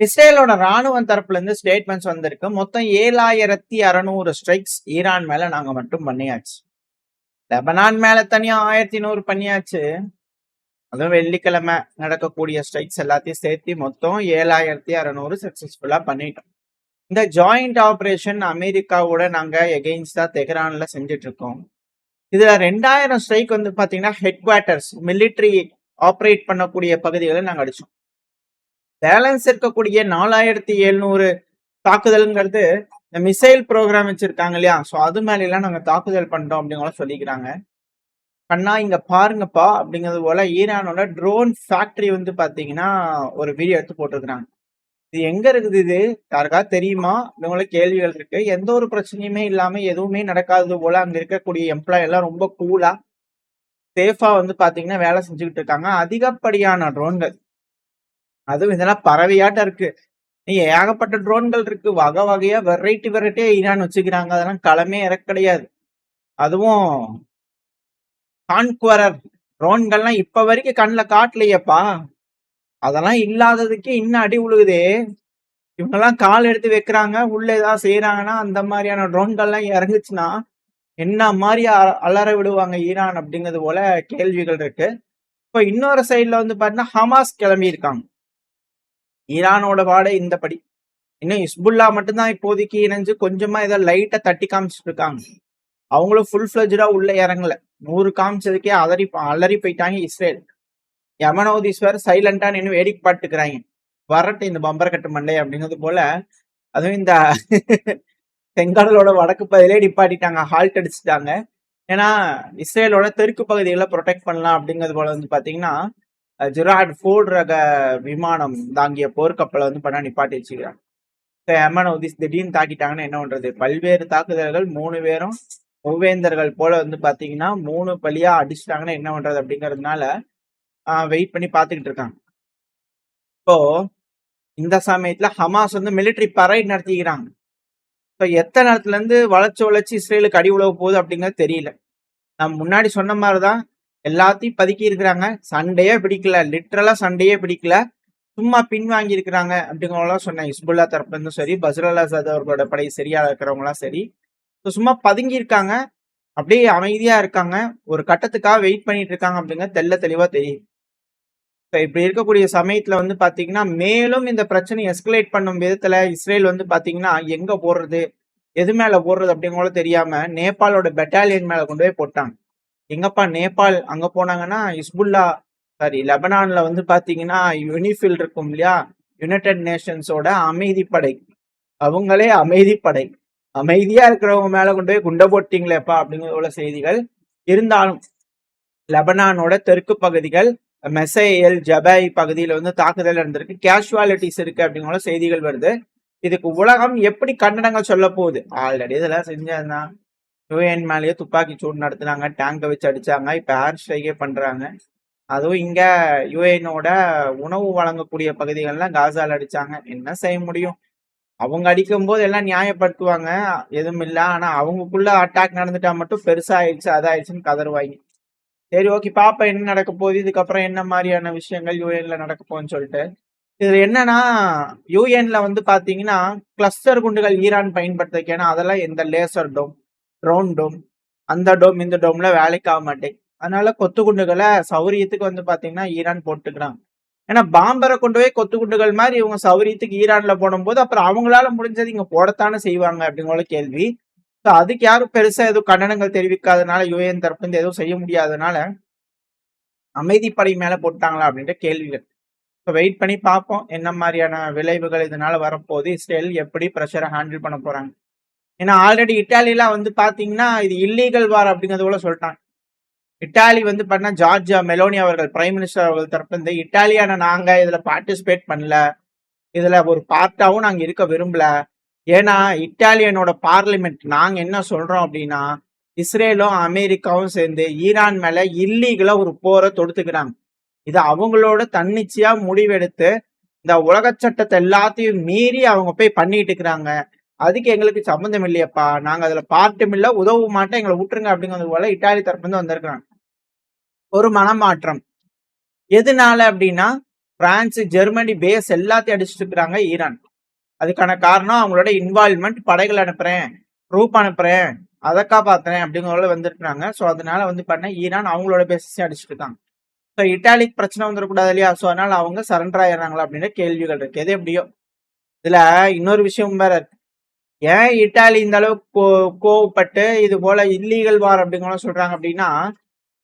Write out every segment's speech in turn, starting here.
இஸ்ரேலோட ராணுவம் தரப்புல இருந்து ஸ்டேட்மெண்ட்ஸ் வந்திருக்கு. மொத்தம் 7600 ஸ்ட்ரைக்ஸ் ஈரான் மேல நாங்க மட்டும் பண்ணியாச்சு. லெபனான் மேல தனியா 1100 பண்ணியாச்சு. அதுவும் வெள்ளிக்கிழமை நடக்கக்கூடிய ஸ்ட்ரைக்ஸ் எல்லாத்தையும் சேர்த்து மொத்தம் 7600 சக்சஸ்ஃபுல்லா பண்ணிட்டோம். இந்த ஜாயிண்ட் ஆபரேஷன் அமெரிக்காவோட நாங்க எகெயின்ஸ்டா தெஹ்ரான்ல செஞ்சுட்டு இருக்கோம். இதுல 2000 ஸ்ட்ரைக் வந்து பாத்தீங்கன்னா ஹெட் குவார்டர்ஸ் மிலிட்ரி ஆப்ரேட் பண்ணக்கூடிய பகுதிகளை நாங்க அடிச்சோம். பேலன்ஸ் இருக்கக்கூடிய 4700 தாக்குதல்ங்கிறது இந்த மிசைல் ப்ரோக்ராம் வச்சிருக்காங்க இல்லையா, ஸோ அது மேல எல்லாம் நாங்க தாக்குதல் பண்றோம் அப்படிங்கிற சொல்லிக்கிறாங்க. கண்ணா இங்க பாருங்கப்பா அப்படிங்கிறது போல ஈரானோட ட்ரோன் ஃபேக்டரி வந்து பாத்தீங்கன்னா ஒரு வீடியோ எடுத்து போட்டிருக்கிறாங்க. இது எங்க இருக்குது, இது யாருக்காவது தெரியுமா அப்படிங்கிற கேள்விகள் இருக்கு. எந்த ஒரு பிரச்சனையுமே இல்லாம எதுவுமே நடக்காதது போல அங்க இருக்கக்கூடிய எம்ப்ளாய் எல்லாம் ரொம்ப கூலா சேஃபா வந்து பாத்தீங்கன்னா வேலை செஞ்சுக்கிட்டு இருக்காங்க. அதிகப்படியான ட்ரோன்கள், அதுவும் இதெல்லாம் பறவையாட்டம் இருக்கு. ஏகப்பட்ட ட்ரோன்கள் இருக்கு, வகை வகையா வெரைட்டியா ஈரான் வச்சுக்கிறாங்க. அதெல்லாம் களமே இறக்க கிடையாது. அதுவும் கான்குவரர் ட்ரோன்கள்லாம் இப்ப வரைக்கும் கண்ணில் காட்டலையப்பா. அதெல்லாம் இல்லாததுக்கு இன்னும் அடி உழுகுதே. இவங்கெல்லாம் கால் எடுத்து வைக்கிறாங்க, உள்ள ஏதாவது செய்யறாங்கன்னா அந்த மாதிரியான ட்ரோன்கள்லாம் இறங்குச்சுன்னா என்ன மாதிரி அலற விடுவாங்க ஈரான் அப்படிங்கிறது போல கேள்விகள் இருக்கு. இப்போ இன்னொரு சைட்ல வந்து பாத்தீங்கன்னா ஹமாஸ் கிளம்பி இருக்காங்க. ஈரானோட வாடை இந்த படி. இன்னும் ஹிஸ்புல்லா மட்டும்தான் இப்போதைக்கு இணைஞ்சு கொஞ்சமா ஏதோ லைட்டா தட்டி காமிச்சிட்டு இருக்காங்க. அவங்களும் ஃபுல் ஃபிளஜ்டா உள்ள இறங்கல. 100 காமிச்சதுக்கே அலறி போயிட்டாங்க இஸ்ரேல். யமனோதீஸ்வர் சைலண்டா நின்று வேடிக்கை பாட்டுக்கிறாங்க. வரட்டும் இந்த பம்பர் கட்டு மண்டை அப்படிங்கிறது போல. அதுவும் இந்த செங்கடலோட வடக்கு பகுதியிலே நிப்பாட்டிட்டாங்க, ஹால்ட் அடிச்சுட்டாங்க. ஏன்னா இஸ்ரேலோட தெற்கு பகுதிகளை ப்ரொடெக்ட் பண்ணலாம் அப்படிங்கிறது போல வந்து பாத்தீங்கன்னா ஜெராட் ஃபோர்ட் ரக விமானம் தாங்கிய போர்க்கப்பலை வந்து பண்ண நிப்பாட்டி வச்சுக்கிறாங்க. யமனோதிஸ் திடீர்னு தாக்கிட்டாங்கன்னா என்ன பண்றது? பல்வேறு தாக்குதல்கள் 3 பேரும் ஒவ்வேந்தர்கள் போல வந்து பாத்தீங்கன்னா 3 பலியா அடிச்சுட்டாங்கன்னா என்ன பண்றது அப்படிங்கிறதுனால வெயிட் பண்ணி பாத்துக்கிட்டு இருக்காங்க. இப்போ இந்த சமயத்துல ஹமாஸ் வந்து மிலிட்டரி பரைட் நடத்திக்கிறாங்க. இப்போ எத்தனை நேரத்துல இருந்து வளைச்சு இஸ்ரேலுக்கு அடி உழவு போகுது அப்படிங்கிறது தெரியல. நம்ம முன்னாடி சொன்ன மாதிரிதான் எல்லாத்தையும் பதுக்கி இருக்கிறாங்க. சண்டையே பிடிக்கல, லிட்ரலா சண்டையே பிடிக்கல, சும்மா பின்வாங்கி இருக்கிறாங்க அப்படிங்கிறவங்களாம் சொன்னேன். ஹிஸ்புல்லா தரப்புல இருந்தும் சரி, பஸ்ரல் அசாத் அவர்களோட படை சரியா இருக்கிறவங்களாம் சரி, சும்மா பதுங்கி இருக்காங்க, அப்படியே அமைதியா இருக்காங்க, ஒரு கட்டத்துக்காக வெயிட் பண்ணிட்டு இருக்காங்க அப்படிங்கிற தெளிவா தெரியும். இப்படி இருக்கக்கூடிய சமயத்துல வந்து பாத்தீங்கன்னா மேலும் இந்த பிரச்சனை எஸ்கலேட் பண்ணும் விதத்துல இஸ்ரேல் வந்து பாத்தீங்கன்னா எங்க போடுறது, எது மேல போடுறது அப்படிங்கறத தெரியாம நேபாளோட பெட்டாலியன் மேல கொண்டு போய் போட்டாங்க. எங்கப்பா நேபாள் அங்க போனாங்கன்னா ஹிஸ்புல்லா லெபனான்ல வந்து பாத்தீங்கன்னா யூனிஃபில் இருக்கும் இல்லையா, யுனைடெட் நேஷன்ஸோட அமைதிப்படை, அவங்களே அமைதிப்படை, அமைதியா இருக்கிறவங்க மேல கொண்டு போய் குண்டை போட்டீங்களேப்பா அப்படிங்கிற செய்திகள். இருந்தாலும் லெபனானோட தெற்கு பகுதிகள் மெசையல் ஜபாய் பகுதியில வந்து தாக்குதல் இருந்திருக்கு, கேஷுவாலிட்டிஸ் இருக்கு அப்படிங்கிற செய்திகள் வருது. இதுக்கு உலகம் எப்படி கண்டனங்கள் சொல்ல போகுது? ஆல்ரெடி இதெல்லாம் செஞ்சாதான் யூஎன் மேலேயே துப்பாக்கி சூடு நடத்துனாங்க, டேங்கை வச்சு அடிச்சாங்க, இப்ப ஏர் ஸ்ட்ரைக்கே பண்றாங்க. அதுவும் இங்க யுஎனோட உணவு வழங்கக்கூடிய பகுதிகள்லாம் காசால அடிச்சாங்க. என்ன செய்ய முடியும்? அவங்க அடிக்கும் போது எல்லாம் நியாயப்படுத்துவாங்க, எதுவும் இல்லை. ஆனா அவங்களுக்குள்ள அட்டாக் நடந்துட்டா மட்டும் பெருசா ஆயிடுச்சு, அதாயிடுச்சுன்னு கதறுவாங்க. சரி, ஓகே, பாப்பா என்ன நடக்க போகுது, இதுக்கப்புறம் என்ன மாதிரியான விஷயங்கள் யூஎன்ல நடக்க போகுதுன்னு சொல்லிட்டு. இதுல என்னன்னா யூஎன்ல வந்து பாத்தீங்கன்னா கிளஸ்டர் குண்டுகள் ஈரான் பயன்படுத்த, ஏன்னா அதெல்லாம் எந்த லேசர் டோம், ட்ரோன் டோம், அந்த டோம் இந்த டோம்ல வேலைக்கு ஆக மாட்டேன். அதனால கொத்து குண்டுகளை சௌரியத்துக்கு வந்து பாத்தீங்கன்னா ஈரான் போட்டுக்கிறாங்க. ஏன்னா பாம்பரை கொண்டு போய் கொத்து குண்டுகள் மாதிரி இவங்க சௌரியத்துக்கு ஈரான்ல போடும்போது அப்புறம் அவங்களால முடிஞ்சது இங்க போடத்தானே செய்வாங்க அப்படிங்கிற கேள்வி. அதுக்கு யாரும் பெருசா எதுவும் கண்டனங்கள் தெரிவிக்காதனால யூஎன் தரப்பு இருந்து எதுவும் செய்ய முடியாதனால அமைதிப்படை மேல போட்டாங்களா அப்படின்ற கேள்விகள். இப்போ வெயிட் பண்ணி பார்ப்போம் என்ன மாதிரியான விளைவுகள் இதனால வரப்போகுது, இஸ்ரேல் எப்படி ப்ரெஷரை ஹேண்டில் பண்ண போறாங்க. ஏன்னா ஆல்ரெடி இட்டாலியெல்லாம் வந்து பாத்தீங்கன்னா இது இல்லீகல் வார் அப்படிங்கிறது கூட சொல்லிட்டாங்க. இட்டாலி வந்து பண்ண ஜார்ஜியா மெலோனி அவர்கள் பிரைம் மினிஸ்டர் அவர்கள் தரப்பு இருந்து இட்டாலியான நாங்க இதுல பார்ட்டிசிபேட் பண்ணல, இதுல ஒரு பார்ட்டாவும் நாங்க இருக்க விரும்பல. ஏன்னா இட்டாலியனோட பார்லிமெண்ட் நாங்க என்ன சொல்றோம் அப்படின்னா இஸ்ரேலும் அமெரிக்காவும் சேர்ந்து ஈரான் மேல இல்லீகலா ஒரு போரை தொடுத்துக்கிறாங்க. இது அவங்களோட தன்னிச்சையா முடிவெடுத்து இந்த உலக சட்டத்தை எல்லாத்தையும் மீறி அவங்க போய் பண்ணிட்டு இருக்கிறாங்க. அதுக்கு எங்களுக்கு சம்மந்தம் இல்லையப்பா, நாங்க அதுல பார்ட்டும் இல்ல, உதவ மாட்டோம், எங்களை விட்டுருங்க அப்படிங்கிறது போல இட்டாலி தரப்பு வந்து வந்திருக்கிறாங்க. ஒரு மனமாற்றம் எதனால அப்படின்னா பிரான்ஸ், ஜெர்மனி பேஸ் எல்லாத்தையும் அடிச்சுட்டு இருக்கிறாங்க ஈரான். அதுக்கான காரணம் அவங்களோட இன்வால்வ்மெண்ட். படைகள் அனுப்புறேன், ட்ரூப் அனுப்புறேன், அதை காப்பாத்துறேன் அப்படிங்கிறவங்கள வந்துருக்காங்க. ஸோ அதனால வந்து பார்த்தீங்கன்னா ஈரான் அவங்களோட பேஸையும் அடிச்சுட்டு இருக்காங்க. ஸோ இட்டாலிக்கு பிரச்சனை வந்துடக்கூடாது இல்லையா? ஸோ அதனால அவங்க சரண்டர் ஆயிடுறாங்களா அப்படின்ற கேள்விகள் இருக்கு. எது எப்படியோ இதுல இன்னொரு விஷயம் வேற இருக்கு. ஏன் இட்டாலி இந்த அளவுக்கு கோவப்பட்டு இது போல இல்லீகல் வார் அப்படிங்கிற சொல்றாங்க அப்படின்னா,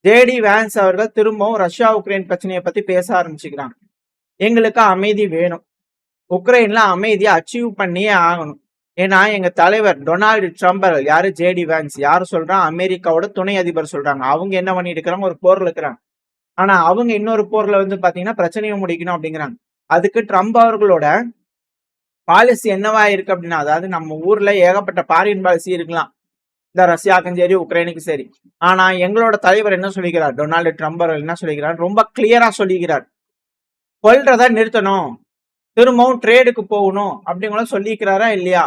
ஜேடி வேன்ஸ் அவர்கள் திரும்பவும் ரஷ்யா உக்ரைன் பிரச்சனையை பத்தி பேச ஆரம்பிச்சுக்கிறாங்க. எங்களுக்கு அமைதி வேணும், உக்ரைன்ல அமைதியை அச்சீவ் பண்ணியே ஆகணும். ஏன்னா எங்க தலைவர் டொனால்டு ட்ரம்ப் யாரு, ஜேடி வேன்ஸ் யாரு சொல்றான், அமெரிக்காவோட துணை அதிபர் சொல்றாங்க. அவங்க என்ன பண்ணிட்டு இருக்கிறாங்க, ஒரு போர்ல இருக்கிறாங்க. ஆனா அவங்க இன்னொரு போர்ல வந்து பாத்தீங்கன்னா பிரச்சனையை முடிக்கணும் அப்படிங்கிறாங்க. அதுக்கு ட்ரம்ப் அவர்களோட பாலிசி என்னவா இருக்கு அப்படின்னா, அதாவது நம்ம ஊர்ல ஏகப்பட்ட பாரின் பாலிசி இருக்கலாம், இந்த ரஷ்யாவுக்கும் சரி உக்ரைனுக்கும் சரி. ஆனா எங்களோட தலைவர் என்ன சொல்லிக்கிறார், டொனால்டு ட்ரம்ப் அவர்கள் என்ன சொல்லிக்கிறார், ரொம்ப கிளியரா சொல்லிக்கிறார். கொல்றத நிறுத்தணும், திரும்பவும் ட்ரேடுக்கு போகணும் அப்படிங்கிற சொல்லிக்கிறாரா இல்லையா?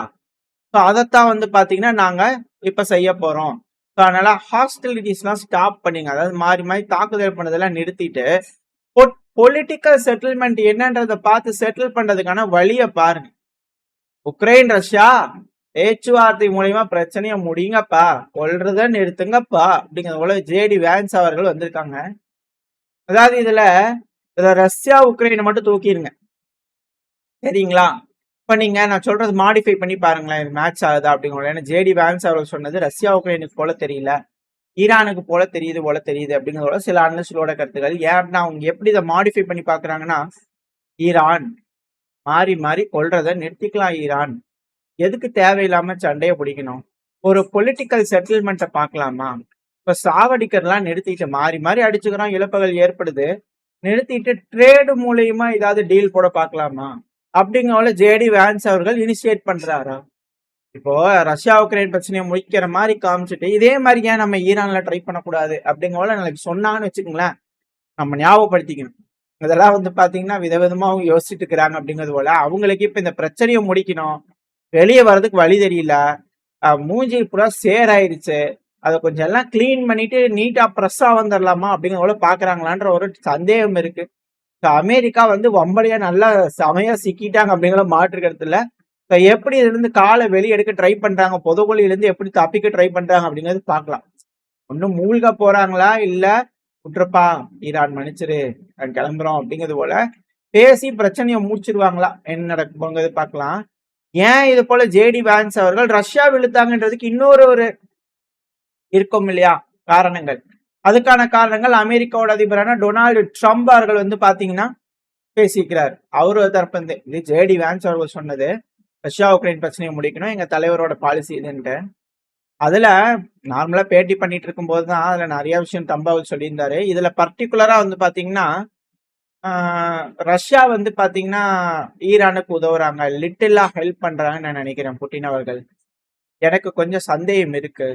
ஸோ அதைத்தான் வந்து பாத்தீங்கன்னா நாங்க இப்ப செய்ய போறோம். ஸோ அதனால ஹாஸ்டிலிட்டிஸ்லாம் ஸ்டாப் பண்ணிங்க, அதாவது மாறி மாறி தாக்குதல் பண்ணதெல்லாம் நிறுத்திட்டு பொலிட்டிக்கல் செட்டில்மெண்ட் என்னன்றதை பார்த்து செட்டில் பண்றதுக்கான வழியை பாருங்க. உக்ரைன் ரஷ்யா பேச்சுவார்த்தை மூலியமா பிரச்சனையை முடியுங்கப்பா, கொல்றத நிறுத்துங்கப்பா அப்படிங்கிறது போல ஜேடி வேன்ஸ் அவர்கள் வந்திருக்காங்க. அதாவது இதுல ரஷ்யா உக்ரைனை மட்டும் தூக்கிடுங்க சரிங்களா? இப்ப நீங்க நான் சொல்றது மாடிஃபை பண்ணி பாருங்களேன், இது மேட்ச் ஆகுதா அப்படிங்கிற. ஏன்னா ஜேடி வேன்ஸ் அவர்கள் சொன்னது ரஷ்யா உக்ரைனுக்கு போல தெரியல, ஈரானுக்கு போல தெரியுது அப்படிங்கிறதோட சில அனலிஸ்டோட கருத்துக்கள். ஏன்னா அவங்க எப்படி இதை மாடிஃபை பண்ணி பாக்குறாங்கன்னா, ஈரான் மாறி மாறி கொல்றத நிறுத்திக்கலாம், ஈரான் எதுக்கு தேவையில்லாம சண்டையை பிடிக்கணும், ஒரு பொலிட்டிக்கல் செட்டில்மெண்ட்டை பார்க்கலாமா, இப்ப சாவடிக்கிறதுலாம் நிறுத்திட்டு மாறி மாறி அடிச்சுக்கிறோம், இழப்புகள் ஏற்படுது, நிறுத்திட்டு ட்ரேடு மூலியமா ஏதாவது டீல் போட பார்க்கலாமா அப்படிங்கிற ஜேடி வேன்ஸ் அவர்கள் இனிஷியேட் பண்றாரா? இப்போ ரஷ்யா உக்ரைன் பிரச்சனையை முடிக்கிற மாதிரி காமிச்சிட்டு இதே மாதிரி ஏன் நம்ம ஈரான்ல ட்ரை பண்ணக்கூடாது அப்படிங்கிற எனக்கு சொன்னாங்கன்னு வச்சுக்கோங்களேன், நம்ம ஞாபகப்படுத்திக்கணும். இதெல்லாம் வந்து பாத்தீங்கன்னா விதவிதமா அவங்க யோசிச்சுட்டு இருக்கிறாங்க அப்படிங்கிறது போல. அவங்களுக்கு இப்ப இந்த பிரச்சனையை முடிக்கணும், வெளியே வர்றதுக்கு வழி தெரியல, மூஞ்சி பூரா சேராயிருச்சு, அதை கொஞ்சம் எல்லாம் கிளீன் பண்ணிட்டு நீட்டா ப்ரெஸ்ஸா வந்துடலாமா அப்படிங்கிற போல பாக்குறாங்களான்ற ஒரு சந்தேகம் இருக்கு. அமெரிக்கா வந்து வம்படியா நல்லா செமையா சிக்கிட்டாங்க அப்படிங்கிற மாற்று கருத்துல. எப்படி இதுல இருந்து காலை வெளியே எடுக்க ட்ரை பண்றாங்க, புதகுழியில இருந்து எப்படி தப்பிக்க ட்ரை பண்றாங்க அப்படிங்கிறது பார்க்கலாம். ஒன்னும் மூழ்க போறாங்களா, இல்ல விட்டுருப்பா ஈரான் மன்னிச்சிரு கிளம்புறோம் அப்படிங்கிறது போல பேசி பிரச்சனையை முடிச்சிருவாங்களா, என்ன நடக்குங்கிறது பார்க்கலாம். ஏன் இது போல ஜேடி வேன்ஸ் அவர்கள் ரஷ்யா இழுத்தாங்கன்றதுக்கு இன்னொரு இருக்கும் இல்லையா காரணங்கள். அதுக்கான காரணங்கள் அமெரிக்காவோட அதிபரான டொனால்டு ட்ரம்ப் அவர்கள் வந்து பாத்தீங்கன்னா பேசிக்கிறார். அவரு தரப்பு இது ஜேடி வேன்ஸ் அவர்கள் சொன்னது, ரஷ்யா உக்ரைன் பிரச்சனையை முடிக்கணும், எங்க தலைவரோட பாலிசி இதுன்ட்டு. அதுல நார்மலா பேட்டி பண்ணிட்டு இருக்கும் போதுதான் அதுல நிறைய விஷயம் தம்பாவல் சொல்லியிருந்தாரு. இதுல பர்டிகுலரா வந்து பாத்தீங்கன்னா ரஷ்யா வந்து பாத்தீங்கன்னா ஈரானுக்கு உதவுறாங்க, லிட்டிலா ஹெல்ப் பண்றாங்கன்னு நான் நினைக்கிறேன் புட்டின் அவர்கள். எனக்கு கொஞ்சம் சந்தேகம் இருக்கு.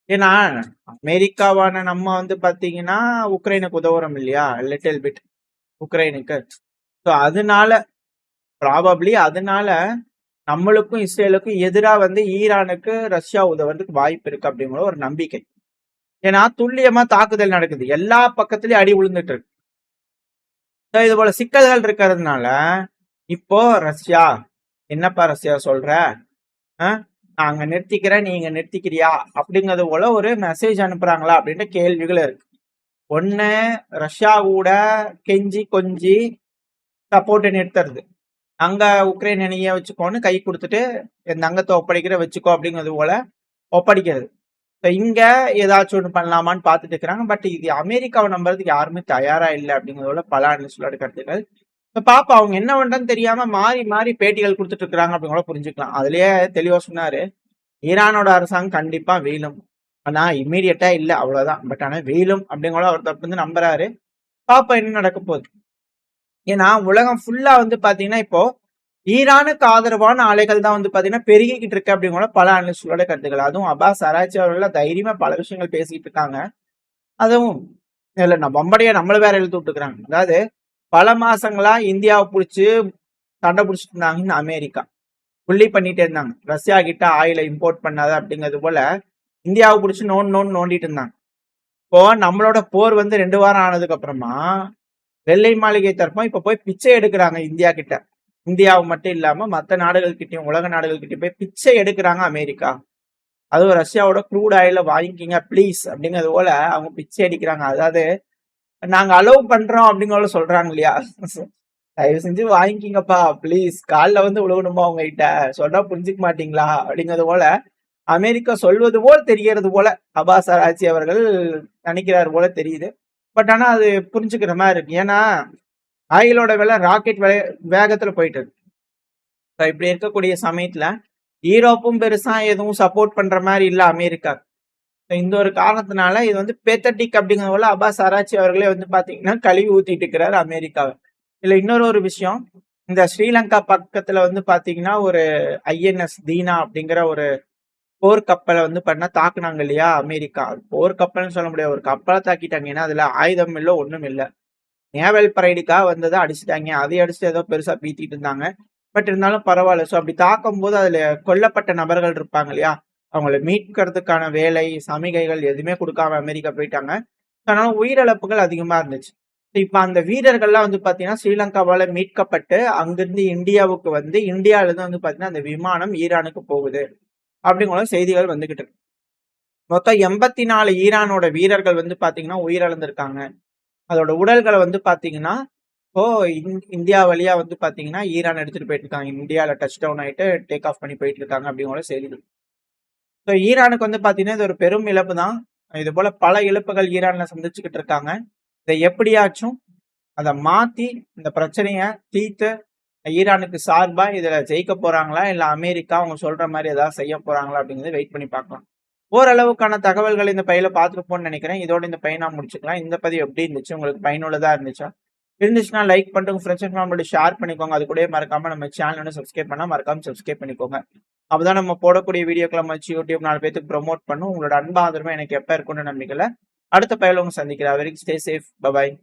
ஏன்னா அமெரிக்காவான நம்ம வந்து பாத்தீங்கன்னா உக்ரைனுக்கு உதவுறோம் இல்லையா, லிட்டில் பிட் உக்ரைனுக்கு. ஸோ அதனால ப்ராபப்ளி அதனால நம்மளுக்கும் இஸ்ரேலுக்கும் எதிராக வந்து ஈரானுக்கு ரஷ்யா உதவுறதுக்கு வாய்ப்பு இருக்கு அப்படிங்கிற ஒரு நம்பிக்கை. ஏன்னா துல்லியமா தாக்குதல் நடக்குது, எல்லா பக்கத்துலயும் அடி விழுந்துட்டு இருக்கு. இது போல சிக்கல்கள் இருக்கிறதுனால இப்போ ரஷ்யா என்னப்பா ரஷ்யா சொல்ற, நாங்க நிறுத்திக்கிறேன் நீங்க நிறுத்திக்கிறியா அப்படிங்கிறது போல ஒரு மெசேஜ் அனுப்புறாங்களா அப்படின்ற கேள்விகள் இருக்கு. ஒண்ணு ரஷ்யா கூட கெஞ்சி கொஞ்சி சப்போர்ட்டை நிறுத்துறது, அங்க உக்ரைன் அணியை வச்சுக்கோன்னு கை கொடுத்துட்டு என் தங்கத்தை ஒப்படைக்கிற வச்சுக்கோ அப்படிங்கிறது போல ஒப்படைக்கிறது. இங்க ஏதாச்சும் ஒண்ணு பண்ணலாமான்னு பார்த்துட்டு இருக்கிறாங்க. பட் இது அமெரிக்காவை நம்புறதுக்கு யாருமே தயாரா இல்லை அப்படிங்கிறதோட பல அனலிஸ்டோட கருத்துக்கள். பாப்பா அவங்க என்ன பண்றன்னு தெரியாம மாறி மாறி பேட்டிகள் கொடுத்துட்டு இருக்கிறாங்க அப்படிங்கிற புரிஞ்சுக்கலாம். அதுலயே தெளிவா சொன்னாரு, ஈரானோட அரசாங்கம் கண்டிப்பா வீழும், ஆனா இம்மீடியட்டா இல்ல அவ்வளவுதான், பட் ஆனா வீழும் அப்படிங்கிற அவர் தப்பு வந்து நம்புறாரு. பாப்பா என்ன நடக்க போகுது. ஏன்னா உலகம் ஃபுல்லா வந்து பாத்தீங்கன்னா இப்போ ஈரானுக்கு ஆதரவான அலைகள் தான் வந்து பாத்தீங்கன்னா பெருகிக்கிட்டு இருக்கு அப்படிங்கிற பல அனலிஸ்டோட கருத்துக்கள். அதுவும் அப்பாஸ் அராச்சி அவர்கள் தைரியமா பல விஷயங்கள் பேசிட்டு இருக்காங்க. அதுவும் இல்ல நான் பம்படியா நம்மள வேற எழுத்து விட்டுக்கிறாங்க. அதாவது பல மாசங்களா இந்தியாவை பிடிச்சி சண்டை பிடிச்சிட்டு இருந்தாங்கன்னு அமெரிக்கா புள்ளி பண்ணிட்டே இருந்தாங்க, ரஷ்யா கிட்ட ஆயில இம்போர்ட் பண்ணாத அப்படிங்கிறது போல இந்தியாவை பிடிச்சி நோண்டிட்டு இருந்தாங்க. இப்போ நம்மளோட போர் வந்து 2 வாரம் ஆனதுக்கு அப்புறமா வெள்ளை மாளிகை தரப்பும் இப்ப போய் பிச்சை எடுக்கிறாங்க இந்தியா கிட்ட. இந்தியாவை மட்டும் இல்லாம மத்த நாடுகள் கிட்டயும், உலக நாடுகள் கிட்டயும் போய் பிச்சை எடுக்கிறாங்க அமெரிக்கா. அதுவும் ரஷ்யாவோட க்ரூட் ஆயில வாங்கிக்கிங்க ப்ளீஸ் அப்படிங்கிறது போல அவங்க பிச்சை அடிக்கிறாங்க. அதாவது நாங்க அலோவ் பண்றோம் அப்படிங்கிற சொல்றாங்க இல்லையா? தயவு செஞ்சு வாங்கிக்கிங்கப்பா ப்ளீஸ், காலில் வந்து விழுகணுமா உங்ககிட்ட, சொன்னா புரிஞ்சுக்க மாட்டீங்களா அப்படிங்கிறது போல அமெரிக்கா சொல்வது போல் தெரிகிறது போல அப்பாஸ் ஆராய்ச்சி அவர்கள் நினைக்கிறார் போல தெரியுது. பட் ஆனா அது புரிஞ்சுக்கிற மாதிரி இருக்கு. ஏன்னா ஆயிலோட விலை ராக்கெட் வேகத்துல போயிட்டு இருக்கு. இப்படி இருக்கக்கூடிய சமயத்துல யூரோப்பும் பெருசா எதுவும் சப்போர்ட் பண்ற மாதிரி இல்ல அமெரிக்கா. இந்த ஒரு காரணத்தினால இது வந்து பேத்தட்டிக் அப்படிங்கிறது போல அப்பாஸ் ஆராய்ச்சி அவர்களே வந்து பாத்தீங்கன்னா கழுவி ஊத்திட்டு இருக்கிறாரு அமெரிக்காவை. இதுல இன்னொரு விஷயம், இந்த ஸ்ரீலங்கா பக்கத்துல வந்து பாத்தீங்கன்னா ஒரு ஐஎன்எஸ் தீனா அப்படிங்கிற ஒரு போர் கப்பலை வந்து பண்ண தாக்குனாங்க இல்லையா அமெரிக்கா. போர் கப்பல்னு சொல்ல முடியாது, ஒரு கப்பலை தாக்கிட்டாங்க. ஏன்னா அதுல ஆயுதம் இல்லை, ஒண்ணும் இல்லை. நேவல் பரைடுக்காக வந்ததை அடிச்சுட்டாங்க. அதை அடிச்சுட்டு ஏதோ பெருசா பீத்திட்டு இருந்தாங்க. பட் இருந்தாலும் பரவாயில்ல. ஸோ அப்படி தாக்கும் போது அதுல கொல்லப்பட்ட நபர்கள் இருப்பாங்க இல்லையா, அவங்களை மீட்கிறதுக்கான வேலை சமிகைகள் எதுவுமே கொடுக்காம அமெரிக்கா போயிட்டாங்க. அதனால உயிரிழப்புகள் அதிகமா இருந்துச்சு. இப்ப அந்த வீரர்கள்லாம் வந்து பாத்தீங்கன்னா ஸ்ரீலங்காவால மீட்கப்பட்டு அங்கிருந்து இந்தியாவுக்கு வந்து இந்தியாவில இருந்து வந்து பாத்தீங்கன்னா அந்த விமானம் ஈரானுக்கு போகுது அப்படிங்கிற செய்திகள் வந்துகிட்டு இருக்கு. மொத்தம் 84 ஈரானோட வீரர்கள் வந்து பாத்தீங்கன்னா உயிரிழந்திருக்காங்க. அதோட உடல்களை வந்து பாத்தீங்கன்னா இப்போ இந்தியா வழியா வந்து பாத்தீங்கன்னா ஈரான் எடுத்துட்டு போயிட்டு இருக்காங்க. இந்தியாவில டச் டவுன் ஆயிட்டு டேக் ஆஃப் பண்ணி போயிட்டு இருக்காங்க அப்படிங்கிற செய்திகள். ஸோ ஈரானுக்கு வந்து பாத்தீங்கன்னா இது ஒரு பெரும் இழப்பு தான். இது போல பல இழப்புகள் ஈரான்ல சந்திச்சுக்கிட்டு இருக்காங்க. இதை எப்படியாச்சும் அதை மாத்தி இந்த பிரச்சனைய தீர்த்து ஈரானுக்கு சார்பா இதுல ஜெயிக்க போறாங்களா, இல்ல அமெரிக்கா அவங்க சொல்ற மாதிரி ஏதாவது செய்ய போறாங்களா அப்படிங்கிறது வெயிட் பண்ணி பார்க்கலாம். ஓரளவுக்கான தகவல்கள் இந்த பையில பார்த்துருப்போம்னு நினைக்கிறேன். இதோட இந்த பையன் நான் முடிச்சுக்கலாம். இந்த பதிவு எப்படி இருந்துச்சு, உங்களுக்கு பயனுள்ளதா இருந்துச்சுன்னா லைக் பண்ணிட்டு உங்க ஃப்ரெண்ட்ஸ் ஃபேமிலியோட ஷேர் பண்ணிக்கோங்க. அது கூட மறக்காம நம்ம சேனல் சப்ஸ்கிரைப் பண்ணா மறக்காம சப்ஸ்கிரைப் பண்ணிக்கோங்க. அப்பதான் நம்ம போடக்கூடிய வீடியோக்களை வச்சு யூடியூப் 4 பேருக்கு ப்ரொமோட் பண்ணும். உங்களோட அன்பு ஆதரவு எனக்கு எப்ப இருக்கும்னு நம்பிக்கையில அடுத்த பயில உங்க சந்திக்கிறேன். Very stay safe. பை.